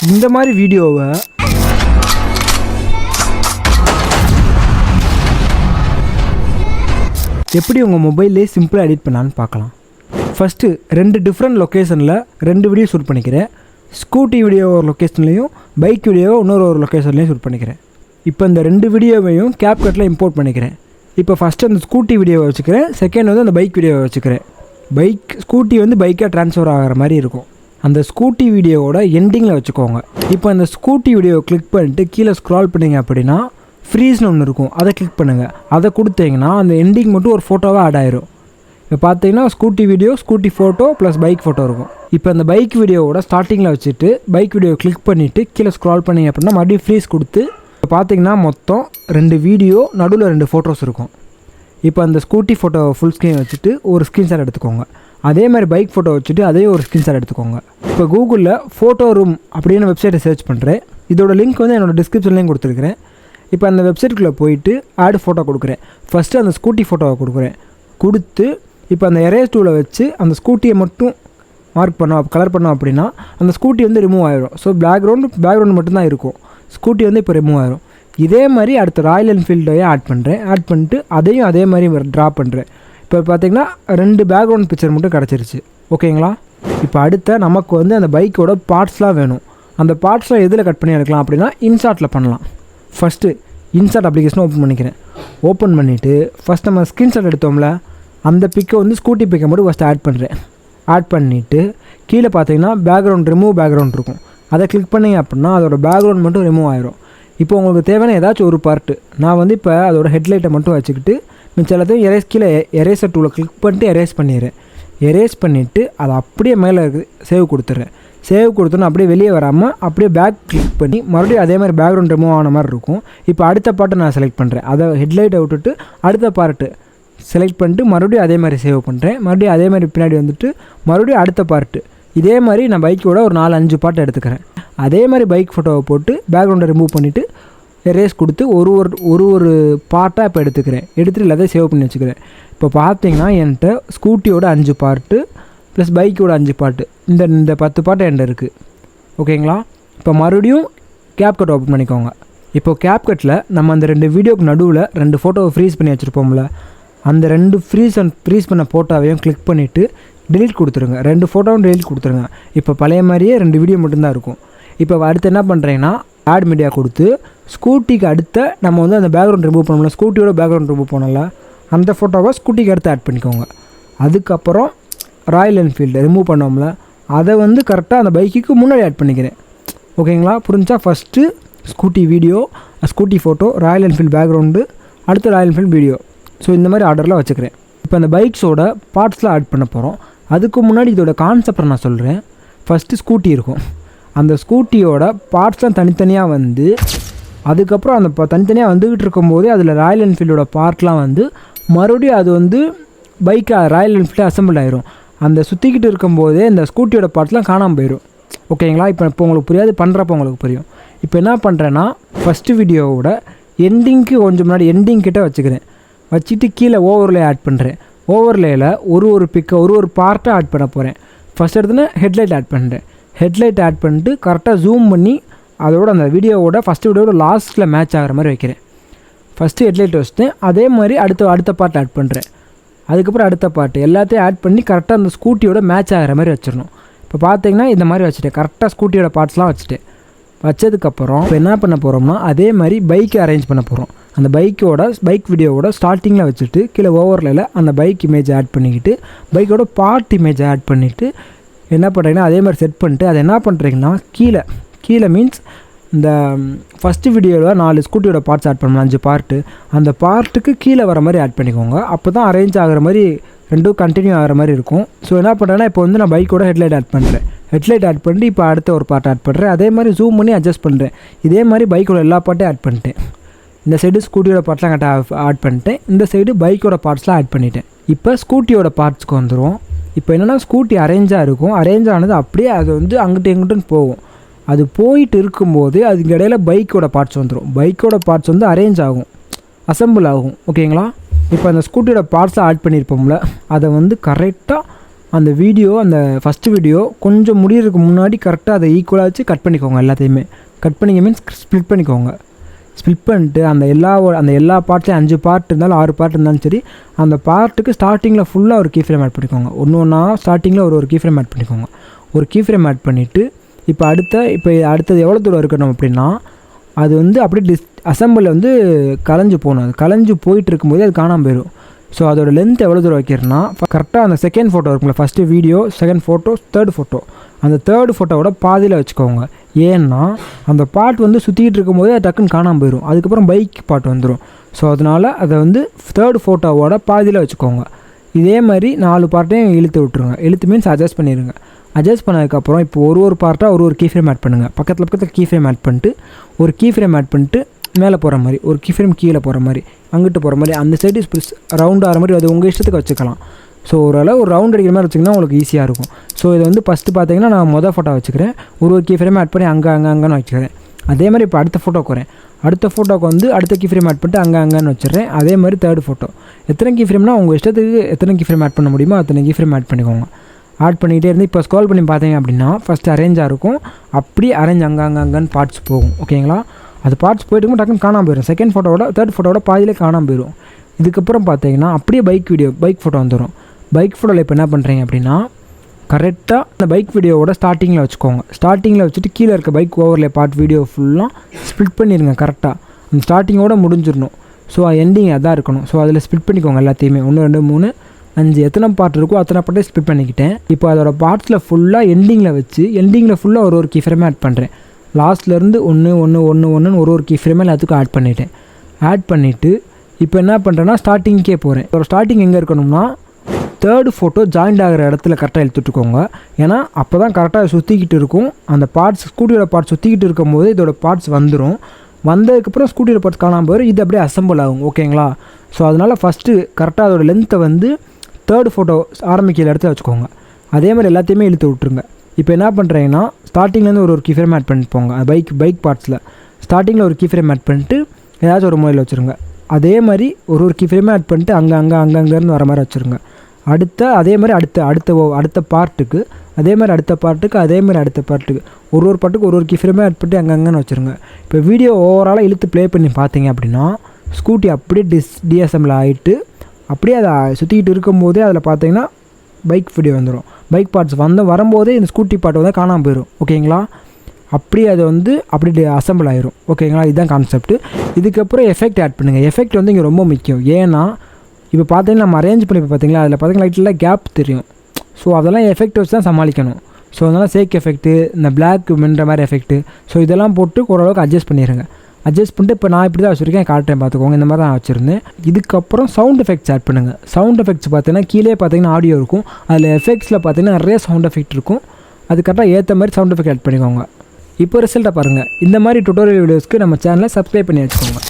இந்த மாதிரி வீடியோவை எப்படி உங்கள் மொபைல்லே சிம்பிளாக எடிட் பண்ணலான்னு பார்க்கலாம். ஃபஸ்ட்டு 2 டிஃப்ரெண்ட் லொக்கேஷனில் 2 வீடியோ ஷூட் பண்ணிக்கிறேன். ஸ்கூட்டி வீடியோ ஒரு லொக்கேஷன்லேயும் பைக் வீடியோவை ஒரு லொக்கேஷன்லேயும் ஷூட் பண்ணிக்கிறேன். இப்போ இந்த 2 வீடியோவையும் CapCutல இம்போர்ட் பண்ணிக்கிறேன். இப்போ ஃபஸ்ட்டு அந்த ஸ்கூட்டி வீடியோவை வச்சுக்கிறேன், செகண்ட் வந்து அந்த பைக் வீடியோவை வச்சுக்கிறேன். ஸ்கூட்டி வந்து பைக்காக ட்ரான்ஸ்ஃபர் ஆகிற மாதிரி இருக்கும். அந்த ஸ்கூட்டி வீடியோவோட எண்டிங்கில் வச்சுக்கோங்க. இப்போ அந்த ஸ்கூட்டி வீடியோவை கிளிக் பண்ணிட்டு கீழே ஸ்க்ரால் பண்ணிங்க அப்படின்னா ஃப்ரீஸ்னு ஒன்று இருக்கும், அதை கிளிக் பண்ணுங்கள். அதை கொடுத்தீங்கன்னா அந்த எண்டிங் மட்டும் ஒரு ஃபோட்டோவாக ஆட் ஆயிரும். இப்போ பார்த்தீங்கன்னா scooty video, scooty photo plus bike photo இருக்கும். இப்போ அந்த பைக் வீடியோவோட ஸ்டார்டிங்கில் வச்சுட்டு பைக் வீடியோ கிளிக் பண்ணிவிட்டு கீழே ஸ்க்ரால் பண்ணிங்க அப்படின்னா மறுபடியும் ஃப்ரீஸ் கொடுத்து இப்போ பார்த்தீங்கன்னா மொத்தம் 2 வீடியோ, நடுவில் 2 ஃபோட்டோஸ் இருக்கும். இப்போ அந்த ஸ்கூட்டி ஃபோட்டோ ஃபுல் ஸ்க்ரீன் வச்சுட்டு ஒரு ஸ்க்ரீன்ஷாட் எடுத்துக்கோங்க. அதே மாதிரி பைக் ஃபோட்டோ வச்சுட்டு அதையும் ஒரு ஸ்க்ரீன்ஷாட் எடுத்துக்கோங்க. இப்போ கூகுளில் ஃபோட்டோ ரூம் அப்படின்னு வெப்சைட்டை சர்ச் பண்ணுறேன். இதோட லிங்க் வந்து என்னோடய டிஸ்கிரிப்ஷன்லேயும் கொடுத்துருக்கிறேன். இப்போ அந்த வெப்சைட்டுக்குள்ளே போயிட்டு ஆட் ஃபோட்டோ கொடுக்குறேன். ஃபஸ்ட்டு அந்த ஸ்கூட்டி ஃபோட்டோவை கொடுத்து இப்போ அந்த எரேஸ் டூவில் வச்சு அந்த ஸ்கூட்டியை மட்டும் கலர் பண்ணோம் அப்படின்னா அந்த ஸ்கூட்டி வந்து ரிமூவ் ஆகிடும். ஸோ பேக்ரவுண்டு மட்டும்தான் இருக்கும், ஸ்கூட்டி வந்து இப்போ ரிமூவ் ஆகிடும். இதே மாதிரி அடுத்த ராயல் என்ஃபீல்டையே ஆட் பண்ணிட்டு அதையும் அதே மாதிரி ட்ரா பண்ணுறேன். இப்போ பார்த்தீங்கன்னா 2 பேக்ரவுண்ட் பிக்சர் மட்டும் கிடச்சிருச்சு. ஓகேங்களா? இப்போ அடுத்த நமக்கு வந்து அந்த பைக்கோட பார்ட்ஸ்லாம் வேணும். அந்த பார்ட்ஸ்லாம் எதில் கட் பண்ணி எடுக்கலாம் அப்படின்னா இன்ஷாட்டில் பண்ணலாம். ஃபஸ்ட்டு இன்ஷாட் அப்ளிகேஷனை ஓப்பன் பண்ணிவிட்டு ஃபஸ்ட் நம்ம ஸ்க்ரீன்ஷாட் எடுத்தோம்ல அந்த பிக்கை வந்து ஸ்கூட்டி பிக்கை மட்டும் ஃபஸ்ட்டு ஆட் பண்ணிவிட்டு கீழே பார்த்தீங்கன்னா ரிமூவ் பேக்ரவுண்ட் இருக்கும். அதை கிளிக் பண்ணிங்க அப்படின்னா அதோட பேக்ரவுண்ட் மட்டும் ரிமூவ் ஆயிரும். இப்போ உங்களுக்கு தேவையான ஏதாச்சும் ஒரு பார்ட்டு நான் வந்து இப்போ அதோட ஹெட்லைட்டை மட்டும் வச்சுக்கிட்டு மிச்சம் எல்லாத்தையும் கீழே எரேசர் டூவில் கிளிக் பண்ணிட்டு எரேஸ் பண்ணிவிட்டு அதை அப்படியே மேலே சேவ் கொடுத்துறேன். அப்படியே வெளியே வராமல் அப்படியே பேக் கிளிக் பண்ணி மறுபடியும் அதே மாதிரி பேக்ரவுண்ட் ரிமூவ் ஆன மாதிரி இருக்கும். இப்போ அடுத்த பார்ட்டை நான் செலக்ட் பண்ணுறேன். அதை ஹெட்லைட்டை விட்டுட்டு அடுத்த பார்ட்டு செலக்ட் பண்ணிட்டு மறுபடியும் அதே மாதிரி சேவ் பண்ணுறேன். மறுபடியும் அதே மாதிரி பின்னாடி வந்துட்டு மறுபடியும் அடுத்த பார்ட்டு இதே மாதிரி நான் பைக்கோட ஒரு 4-5 பார்ட்டை எடுத்துக்கிறேன். அதே மாதிரி பைக் ஃபோட்டோவை போட்டு பேக்ரவுண்டை ரிமூவ் பண்ணிவிட்டு எரேஸ் கொடுத்து ஒரு பார்ட்டாக இப்போ எடுத்துகிட்டு எல்லாத்தையும் சேவ் பண்ணி வச்சுக்கிறேன். இப்போ பார்த்தீங்கன்னா என்கிட்ட ஸ்கூட்டியோட 5 பார்ட்டு ப்ளஸ் பைக்கோட 5 பார்ட்டு இந்த 10 பார்ட்டு என்கிட்ட இருக்குது. ஓகேங்களா? இப்போ மறுபடியும் CapCut ஓப்பன் பண்ணிக்கோங்க. இப்போ CapCutல நம்ம அந்த 2 வீடியோக்கு நடுவில் 2 ஃபோட்டோவை ஃப்ரீஸ் பண்ணி வச்சுருப்போம்ல, அந்த 2 ஃப்ரீஸ் பண்ண ஃபோட்டோவையும் கிளிக் பண்ணிவிட்டு டெலிட் கொடுத்துருங்க. 2 ஃபோட்டோவும் டெலிட் கொடுத்துருங்க. இப்போ பழைய மாதிரியே 2 வீடியோ மட்டும்தான் இருக்கும். இப்போ அடுத்து என்ன பண்ணுறீங்கன்னா ஆட் மீடியா கொடுத்து ஸ்கூட்டிக்கு அடுத்த நம்ம வந்து அந்த பேக்ரவுண்ட் ரிமூவ் பண்ணோம்ல, ஸ்கூட்டியோட பேக்ரவுண்ட் ரிமூவ் பண்ணல அந்த ஃபோட்டோவை ஸ்கூட்டிக்கு அடுத்து ஆட் பண்ணிக்கோங்க. அதுக்கப்புறம் ராயல் என்ஃபீல்டு ரிமூவ் பண்ணோம்ல அதை வந்து கரெக்டாக அந்த பைக்குக்கு முன்னாடி ஆட் பண்ணிக்கிறேன். ஓகேங்களா? புரிஞ்சா? First scooty video, scooty photo, Royal Enfield background, அடுத்து ராயல் என்ஃபீல்டு வீடியோ. ஸோ இந்த மாதிரி ஆர்டரில் வச்சுக்கிறேன். இப்போ அந்த பைக்ஸோட பார்ட்ஸ்லாம் ஆட் பண்ண போகிறோம். அதுக்கு முன்னாடி இதோட கான்செப்டை நான் சொல்கிறேன். ஃபஸ்ட்டு ஸ்கூட்டி இருக்கும். அந்த ஸ்கூட்டியோட பார்ட்ஸ்லாம் தனித்தனியாக வந்து அதுக்கப்புறம் அந்த தனித்தனியாக வந்துக்கிட்டு இருக்கும்போதே அதில் ராயல் என்ஃபீல்டோட பார்ட்லாம் வந்து மறுபடியும் அது வந்து பைக்காக ராயல் என்ஃபீல்டு அசம்பிள் ஆயிரும். அந்த சுற்றிக்கிட்டு இருக்கும்போதே இந்த ஸ்கூட்டியோட பார்ட்ஸ்லாம் காணாமல் போயிடும். ஓகேங்களா? இப்போ உங்களுக்கு புரியாது, பண்ணுறப்போ உங்களுக்கு புரியும். இப்போ என்ன பண்ணுறேன்னா ஃபஸ்ட்டு வீடியோவோட எண்டிங்க்கு கொஞ்சம் முன்னாடி எண்டிங் கிட்டே வச்சுட்டு கீழே ஓவர்லே ஆட் பண்ணுறேன். ஓவர்லேயில் ஒரு பிக்கை ஒரு பார்ட்டை ஆட் பண்ண போகிறேன். ஃபஸ்ட் எடுத்துனா ஹெட்லைட் ஆட் பண்ணிட்டு கரெக்டாக ஜூம் பண்ணி அதோட அந்த வீடியோவோட ஃபஸ்ட்டு வீடியோட லாஸ்ட்டில் மேட்ச் ஆகிற மாதிரி வைக்கிறேன். ஃபஸ்ட்டு ஹெட்லைட் வச்சுட்டேன். அதே மாதிரி அடுத்த பார்ட் ஆட் பண்ணுறேன். அதுக்கப்புறம் அடுத்த பார்ட்டு எல்லாத்தையும் ஆட் பண்ணி கரெக்டாக அந்த ஸ்கூட்டியோட மேட்ச் ஆகிற மாதிரி வச்சிடணும். இப்போ பார்த்தீங்கன்னா இந்த மாதிரி வச்சுட்டேன். கரெக்டாக ஸ்கூட்டியோட பார்ட்ஸ்லாம் வச்சதுக்கப்புறம் இப்போ என்ன பண்ண போகிறோம்னா அதே மாதிரி பைக்கை அரேஞ்ச் பண்ண போகிறோம். அந்த பைக் வீடியோவோட ஸ்டார்டிங்கில் வச்சுட்டு கீழே ஓவர்லேயில் அந்த பைக் இமேஜ் ஆட் பண்ணிக்கிட்டு பைக்கோட பார்ட் இமேஜை ஆட் பண்ணிவிட்டு என்ன பண்ணுறீங்கன்னா அதே மாதிரி செட் பண்ணிட்டு அதை என்ன பண்ணுறீங்கன்னா கீழே மீன்ஸ் இந்த ஃபஸ்ட்டு வீடியோவில் 4 ஸ்கூட்டியோட பார்ட்ஸ் ஆட் பண்ணணும், 5 பார்ட்டு. அந்த பார்ட்டுக்கு கீழே வர மாதிரி ஆட் பண்ணிக்கோங்க. அப்போ தான் அரேஞ்ச் ஆகிற மாதிரி 2 கண்டினியூ ஆகிற மாதிரி இருக்கும். ஸோ என்ன பண்ணுறேன்னா இப்போ வந்து நான் பைக்கோட ஹெட்லைட் ஆட் பண்ணிட்டு இப்போ அடுத்த ஒரு பார்ட் ஆட் பண்ணுறேன். அதே மாதிரி ஜூம் பண்ணி அட்ஜஸ்ட் பண்ணுறேன். இதே மாதிரி பைக்கோட எல்லா பார்ட்டையும் ஆட் பண்ணிட்டேன். இந்த சைடு ஸ்கூட்டியோட பார்ட்ஸ்லாம் கரெக்டாக ஆட் பண்ணிட்டேன். இந்த சைடு பைக்கோட பார்ட்ஸ்லாம் ஆட் பண்ணிட்டேன். இப்போ ஸ்கூட்டியோட பார்ட்ஸ்க்கு வந்துடும். இப்போ என்னென்னா ஸ்கூட்டி அரேஞ்சாக இருக்கும். அரேஞ்ச் ஆனது அப்படியே அது வந்து அங்கிட்டு எங்கிட்டுன்னு போகும். அது போயிட்டு இருக்கும்போது அதுக்கு இடையில பைக்கோட பார்ட்ஸ் வந்துடும். பைக்கோட பார்ட்ஸ் வந்து அரேஞ்ச் ஆகும், அசம்பிள் ஆகும். ஓகேங்களா? இப்போ அந்த ஸ்கூட்டியோட பார்ட்ஸை ஆட் பண்ணியிருப்போம்ல அதை வந்து கரெக்டாக அந்த வீடியோ அந்த ஃபஸ்ட்டு வீடியோ கொஞ்சம் முடியறதுக்கு முன்னாடி கரெக்டாக அதை ஈக்குவலாக வச்சு கட் பண்ணிக்கோங்க. எல்லாத்தையுமே கட் பண்ணிங்க மீன்ஸ் ஸ்ப்ளிட் பண்ணிக்கோங்க. ஸ்ப்ளிட் பண்ணிட்டு அந்த எல்லா பார்ட்லேயும் 5 பார்ட் இருந்தாலும் 6 பார்ட் இருந்தாலும் சரி, அந்த பார்ட்டுக்கு ஸ்டார்டிங்கில் ஃபுல்லாக ஒரு கீ ஃப்ரேம் ஆட் பண்ணிக்கோங்க. ஒன்றா ஸ்டார்டிங்கில் ஒரு கீ ஃப்ரேம் ஆட் பண்ணிக்கோங்க. ஒரு கீ ஃப்ரேம் ஆட் பண்ணிவிட்டு இப்போ அடுத்தது எவ்வளோ தூரம் இருக்கணும் அப்படின்னா, அது வந்து அப்படியே அசம்பிள் வந்து கலைஞ்சு போகணும். அது கலைஞ்சு போயிட்டு இருக்கும்போது அது காணாமல் போயிடும். ஸோ அதோட லென்த் எவ்வளோ தூரம் வைக்கிறேன்னா, கரெக்டாக அந்த செகண்ட் ஃபோட்டோ இருக்குங்களா, first video, second photo, third photo, அந்த தேர்ட் ஃபோட்டோவோட பாதியில் வச்சுக்கோங்க. ஏன்னா அந்த பார்ட் வந்து சுற்றிக்கிட்டு இருக்கும்போது அது டக்குன்னு காணாமல் போயிடும். அதுக்கப்புறம் பைக் பார்ட் வந்துடும். ஸோ அதனால் அதை வந்து தேர்ட் ஃபோட்டோவோட பாதியில் வச்சுக்கோங்க. இதே மாதிரி 4 பார்ட்டையும் இழுத்து விட்ருங்க. இழுத்து மீன்ஸ் அட்ஜஸ்ட் பண்ணிடுங்க. அட்ஜஸ்ட் பண்ணதுக்கப்புறம் இப்போ ஒரு பார்ட்டாக ஒரு கீ ஃப்ரேம் ஆட் பண்ணுங்கள். பக்கத்தில் கீ ஃப்ரேம் ஆட் பண்ணிட்டு ஒரு கீ ஃப்ரேம் ஆட் பண்ணிட்டு மேலே போகிற மாதிரி, ஒரு கீ ஃப்ரேம் கீழே போகிற மாதிரி, அங்கிட்டு போகிற மாதிரி, அந்த சைடு ரவுண்ட் ஆகிற மாதிரி அது உங்கள் இஷ்டத்துக்கு வச்சுக்கலாம். ஸோ ஓரளவு ஒரு ரவுண்ட் அடிக்கிற மாதிரி வச்சிங்கன்னா உங்களுக்கு ஈஸியாக இருக்கும். ஸோ இதை வந்து ஃபஸ்ட்டு பார்த்தீங்கன்னா நான் மொதல் ஃபோட்டோ வச்சுக்கிறேன். ஒரு கீ ஃப்ரேம் ஆட் பண்ணி அங்கேன்னு வச்சுக்கிறேன். அதே மாதிரி இப்போ அடுத்த ஃபோட்டோக்கு வரேன். அடுத்த ஃபோட்டோக்கு வந்து அடுத்த கீ ஃப்ரேம் ஆட் பண்ணிட்டு அங்கேன்னு வச்சுறேன். அதே மாதிரி தேர்ட் ஃபோட்டோ. எத்தனை கீ ஃப்ரேம்னா உங்கள் இஷ்டத்துக்கு எத்தனை கீ ஃப்ரேம் ஆட் பண்ண முடியுமோ அத்தனை கீ ஃப்ரேம் ஆட் பண்ணிக்கோங்க. ஆட் பண்ணிக்கிட்டே இருந்து இப்போ ஸ்க்ரோல் பண்ணி பார்த்தீங்க அப்படின்னா ஃபஸ்ட்டு அரேஞ்சாக இருக்கும். அப்படியே அரேஞ்ச் அங்கன்னு பார்ட்ஸ் போகும். ஓகேங்களா? அது பார்ட்ஸ் போய்ட்டு டக்குன்னு காணாமல் போயிடும். செகண்ட் ஃபோட்டோவோட தேர்ட் ஃபோட்டோவோட பாதியிலே காணாமல் போயிடும். இதுக்கப்புறம் பார்த்தீங்கன்னா அப்படியே பைக் ஃபோட்டோ வந்துடும். பைக் ஃபோட்டோவில் இப்போ என்ன பண்ணுறீங்க அப்படின்னா, கரெக்டாக அந்த பைக் வீடியோவோட ஸ்டார்டிங்கில் வச்சுக்கோங்க. ஸ்டார்டிங்கில் வச்சுட்டு கீழே இருக்க பைக் ஓவர்லே பார்ட் வீடியோ ஃபுல்லாக ஸ்ப்ளிட் பண்ணிடுங்க. கரெக்டாக அந்த ஸ்டார்டிங்கோடு முடிஞ்சிடணும். ஸோ எண்டிங் அதான் இருக்கணும். ஸோ அதில் ஸ்ப்ளிட் பண்ணிக்கோங்க எல்லாத்தையுமே. 1 2 3 5 எத்தனை பார்ட் இருக்கோ அத்தனை பார்ட்டே ஸ்ப்ளிட் பண்ணிக்கிட்டேன். இப்போ அதோட பார்ட்ஸில் ஃபுல்லாக எண்டிங்கில் ஃபுல்லாக ஒரு கீ ஃப்ரேமே ஆட் பண்ணுறேன். லாஸ்ட்லேருந்து 1 1 1 1 ஒரு கீ ஃப்ரேமே எல்லாத்துக்கும் ஆட் பண்ணிட்டேன். ஆட் பண்ணிவிட்டு இப்போ என்ன பண்ணுறேன்னா ஸ்டார்டிங்கே போகிறேன். ஒரு ஸ்டார்டிங் எங்கே இருக்கணும்னா தேர்டு ஃபோட்டோ ஜாயிண்ட் ஆகிற இடத்துல கரெக்டாக இழுத்துட்டுக்கோங்க. ஏன்னா அப்போ தான் கரெக்டாக சுற்றிக்கிட்டு இருக்கும். அந்த பார்ட்ஸ் ஸ்கூட்டியோட பார்ட்ஸ் சுற்றிக்கிட்டு இருக்கும் போது இதோட பார்ட்ஸ் வந்துடும். வந்ததுக்கப்புறம் ஸ்கூட்டியோட பார்ட்ஸ் காணாமல் போயிடும். இது அப்படியே அசம்பிள் ஆகும். ஓகேங்களா? ஸோ அதனால் ஃபஸ்ட்டு கரெக்டாக அதோட லென்த்தை வந்து தேர்டு ஃபோட்டோ ஆரம்பிக்கிற இடத்துல வச்சுக்கோங்க. அதே மாதிரி எல்லாத்தையுமே இழுத்து விட்ருங்க. இப்போ என்ன பண்ணுறீங்கன்னா ஸ்டார்டிங்லேருந்து ஒரு கீ ஃப்ரேம் ஆட் பண்ணிட்டு போங்க. பைக் பார்ட்ஸில் ஸ்டார்டிங்கில் ஒரு கீ ஃப்ரேம் ஆட் பண்ணிட்டு ஏதாச்சும் ஒரு மூலையில் வச்சுருங்க. அதே மாதிரி ஒரு கீ ஃப்ரேமே ஆட் பண்ணிட்டு அங்கேருந்து வர மாதிரி வச்சுருங்க. அதே மாதிரி அடுத்த பார்ட்டுக்கு அதே மாதிரி அடுத்த பார்ட்டுக்கு ஒரு பார்ட்டுக்கு ஒரு கீ ஃப்ரேமே ஆட் பண்ணிட்டு அங்கன்னு வச்சுருங்க. இப்போ வீடியோ ஓவராலாக இழுத்து ப்ளே பண்ணி பார்த்தீங்க அப்படின்னா ஸ்கூட்டி அப்படியே டிஎஸ்எம்மில் ஆகிட்டு அப்படியே அதை சுற்றிக்கிட்டு இருக்கும்போதே அதில் பார்த்தீங்கன்னா பைக் வீடியோ வந்துடும். பைக் பார்ட்ஸ் வரும்போதே இந்த ஸ்கூட்டி பார்ட் வந்து காணாமல் போயிடும். ஓகேங்களா? அப்படியே அது வந்து அப்படி அசம்பிள் ஆயிரும். ஓகேங்களா? இதுதான் கான்செப்ட். இதுக்கப்புறம் எஃபெக்ட் ஆட் பண்ணுங்கள். எஃபெக்ட் வந்து இங்கே ரொம்ப முக்கியம். ஏன்னா இப்போ பார்த்தீங்கன்னா நம்ம அரேஞ்ச் பண்ணி பார்த்தீங்களா, அதில் பார்த்தீங்கன்னா லைட்டில் கேப் தெரியும். ஸோ அதெல்லாம் எஃபெக்ட் வச்சு தான் சமாளிக்கணும். ஸோ அதனால் சேக் எஃபெக்ட்டு, இந்த பிளாக் மின்ற மாதிரி எஃபெக்ட்டு, ஸோ இதெல்லாம் போட்டு ஓரளவுக்கு அட்ஜஸ்ட் பண்ணிடுங்க. அட்ஜஸ்ட் பண்ணிட்டு இப்போ நான் இப்படி தான் வச்சுருக்கேன், காட்டுறேன் பார்த்துக்கோங்க. இந்த மாதிரி தான் வச்சுருந்தேன். இதுக்கப்புறம் சவுண்ட் எஃபெக்ட்ஸ் ஆட் பண்ணுங்கள். சவுண்ட் எஃபெக்ட்ஸ் பார்த்தீங்கன்னா கீழே பார்த்தீங்கன்னா ஆடியோ இருக்கும். அதில் எஃபெக்ட்ஸில் பார்த்தீங்கன்னா நிறைய சவுண்ட் எஃபெக்ட் இருக்கும். அது கரெக்டாக ஏற்ற மாதிரி சவுண்ட் எஃபெக்ட் ஆட் பண்ணிக்கோங்க. இப்போ ரிசல்ட்டை பாருங்கள். இந்த மாதிரி டுட்டோரியல் வீடியோஸ்க்கு நம்ம சேனலை சப்ஸ்கிரைப் பண்ணி வச்சுக்கோங்க.